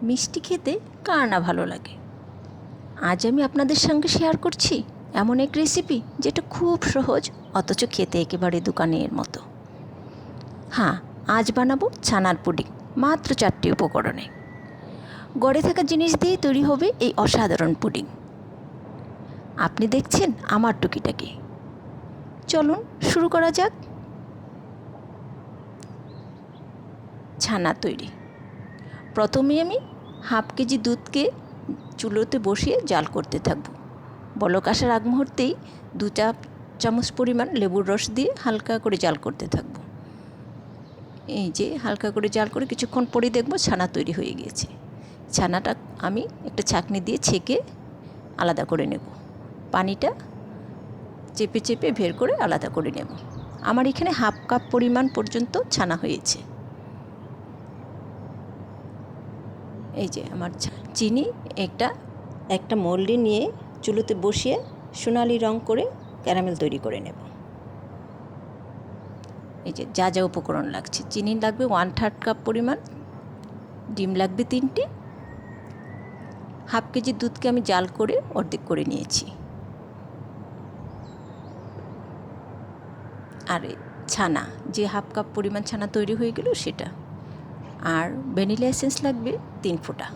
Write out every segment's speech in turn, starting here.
মিষ্টি খেতে কার না ভালো লাগে। আজ আমি আপনাদের সঙ্গে শেয়ার করছি এমন এক রেসিপি যেটা খুব সহজ অথচ খেতে একেবারে দোকানের মতো। হ্যাঁ, আজ বানাবো ছানার পুডিং, মাত্র 4টি উপকরণে। গড়ে থাকা জিনিস দিয়ে তৈরি হবে এই অসাধারণ পুডিং। আপনি দেখছেন আমার টুকিটাকি। চলুন শুরু করা যাক। ছানা তৈরি। প্রথমে আমি হাফ কেজি দুধকে চুলোতে বসিয়ে জাল করতে থাকবো। বলক আসার আগ মুহূর্তেই 2 চামচ পরিমাণ লেবুর রস দিয়ে হালকা করে জাল করতে থাকবো। এই যে হালকা করে জাল করে কিছুক্ষণ পরেই দেখবো ছানা তৈরি হয়ে গিয়েছে। ছানাটা আমি একটা ছাঁকনি দিয়ে ছেঁকে আলাদা করে নেব। পানিটা চেপে চেপে বের করে আলাদা করে নেব। আমার এখানে হাফ কাপ পরিমাণ পর্যন্ত ছানা হয়েছে। এই যে আমার চিনি একটা মোল্ডে নিয়ে চুলোতে বসিয়ে সোনালি রং করে ক্যারামেল তৈরি করে নেব। এই যে যা যা উপকরণ লাগছে, চিনি লাগবে 1/3 কাপ পরিমাণ, ডিম লাগবে 3টি, হাফ কেজি দুধকে আমি জাল করে অর্ধেক করে নিয়েছি, আর ছানা যে হাফ কাপ পরিমাণ ছানা তৈরি হয়ে গেল সেটা, আর ভ্যানিলা এসেন্স লাগবে 3 ফোঁটা।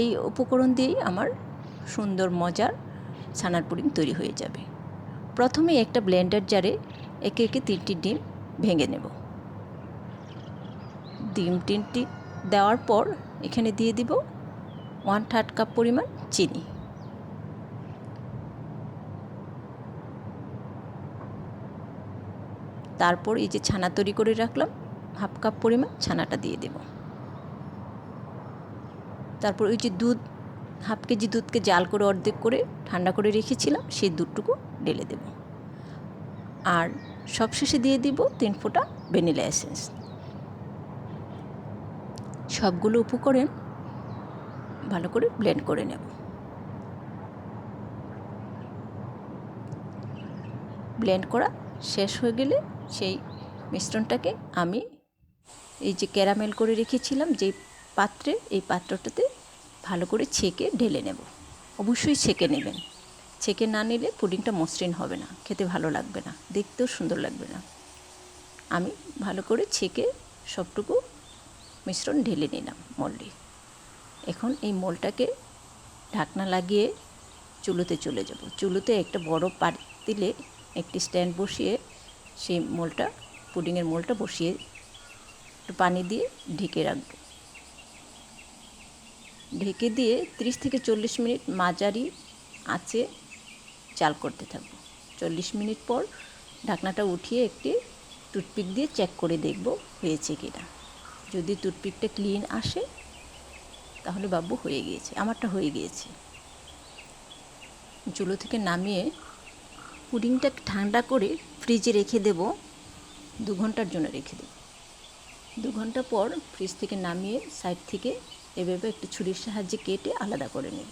এই উপকরণ দিয়েই আমার সুন্দর মজার ছানার পুডিং তৈরি হয়ে যাবে। প্রথমে একটা ব্লেন্ডার জারে একে একে 3টি ডিম ভেঙে নেব। ডিম 3টি দেওয়ার পর এখানে দিয়ে দিব 1/3 কাপ পরিমাণ চিনি। তারপর এই যে ছানা তৈরি করে রাখলাম হাফ কাপ পরিমাণ ছানাটা দিয়ে দেব। তারপর ওই যে দুধ, হাফ কেজি দুধকে জাল করে অর্ধেক করে ঠান্ডা করে রেখেছিলাম সেই দুধটুকু ঢেলে দেব। আর সবশেষে দিয়ে দিব 3 ফোঁটা ভ্যানিলা এসেন্স। সবগুলো উপকরণ ভালো করে ব্লেন্ড করে নেব। ব্লেন্ড করা শেষ হয়ে গেলে সেই মিশ্রণটাকে আমি এই যে ক্যারামেল করে রেখেছিলাম যে পাত্রে, এই পাত্রটাতে ভালো করে ছেঁকে ঢেলে নেব। অবশ্যই ছেঁকে নেবেন, ছেঁকে না নিলে পুডিংটা মসৃণ হবে না, খেতে ভালো লাগবে না, দেখতেও সুন্দর লাগবে না। আমি ভালো করে ছেঁকে সবটুকু মিশ্রণ ঢেলে নিলাম মোল্ডে। এখন এই মোলটাকে ঢাকনা লাগিয়ে চুলোতে চলে যাব। চুলোতে একটা বড় পাতিলে একটি স্ট্যান্ড বসিয়ে সেই মোলটা, পুডিংয়ের মোলটা বসিয়ে একটু পানি দিয়ে ঢেকে রাখব। ঢেকে দিয়ে 30 থেকে 40 মিনিট মাঝারি আঁচে জাল করতে থাকব। 40 মিনিট পর ঢাকনাটা উঠিয়ে একটি টুথপিক দিয়ে চেক করে দেখব হয়েছে কিনা। যদি টুথপিকটা ক্লিন আসে তাহলে বাবু হয়ে গিয়েছে। আমারটা হয়ে গিয়েছে। চুলো থেকে নামিয়ে পুডিংটা ঠান্ডা করে ফ্রিজে রেখে দেব, 2 ঘন্টার জন্য রেখে দেব। 2 ঘন্টা পর ফ্রিজ থেকে নামিয়ে সাইড থেকে এভাবে একটু ছুরির সাহায্যে কেটে আলাদা করে নেব।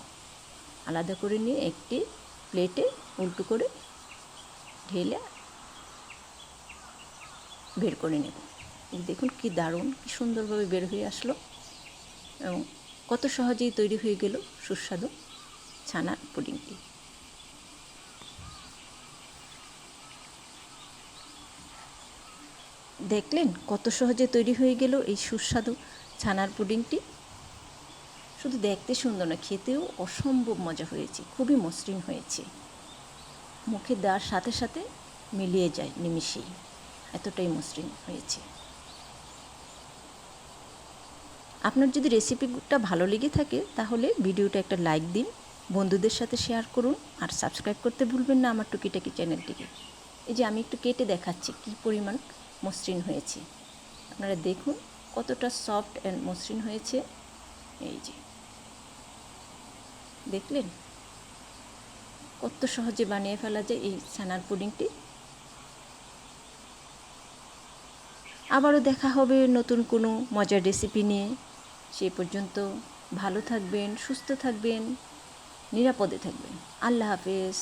আলাদা করে নিয়ে একটি প্লেটে উল্টো করে ঢেলে বের করে নেব। দেখুন কি দারুণ, কি সুন্দরভাবে বের হয়ে আসলো এবং কত সহজেই তৈরি হয়ে গেল সুস্বাদু ছানার পুডিংটি। দেখলেন কত সহজে তৈরি হয়ে গেল এই সুস্বাদু ছানার পুডিংটি। শুধু দেখতে সুন্দর না, খেতেও অসম্ভব মজা হয়েছে, খুবই মসৃণ হয়েছে, মুখে দেওয়ার সাথে সাথে মিলিয়ে যায় নিমিষেই, এতটাই মসৃণ হয়েছে। আপনার যদি রেসিপিটা ভালো লেগে থাকে তাহলে ভিডিওটা একটা লাইক দিন, বন্ধুদের সাথে শেয়ার করুন, আর সাবস্ক্রাইব করতে ভুলবেন না আমার টুকিটাকি চ্যানেলটিকে। এই যে আমি একটু কেটে দেখাচ্ছি কী পরিমাণ মসৃণ হয়েছে, আপনারা দেখুন কতটা সফট অ্যান্ড মসৃণ হয়েছে। এই যে দেখলেন কত সহজে বানিয়ে ফেলা যায় এই ছানার পুডিংটি। আবারও দেখা হবে নতুন কোনো মজার রেসিপি নিয়ে। সেই পর্যন্ত ভালো থাকবেন, সুস্থ থাকবেন, নিরাপদে থাকবেন। আল্লাহ হাফেজ।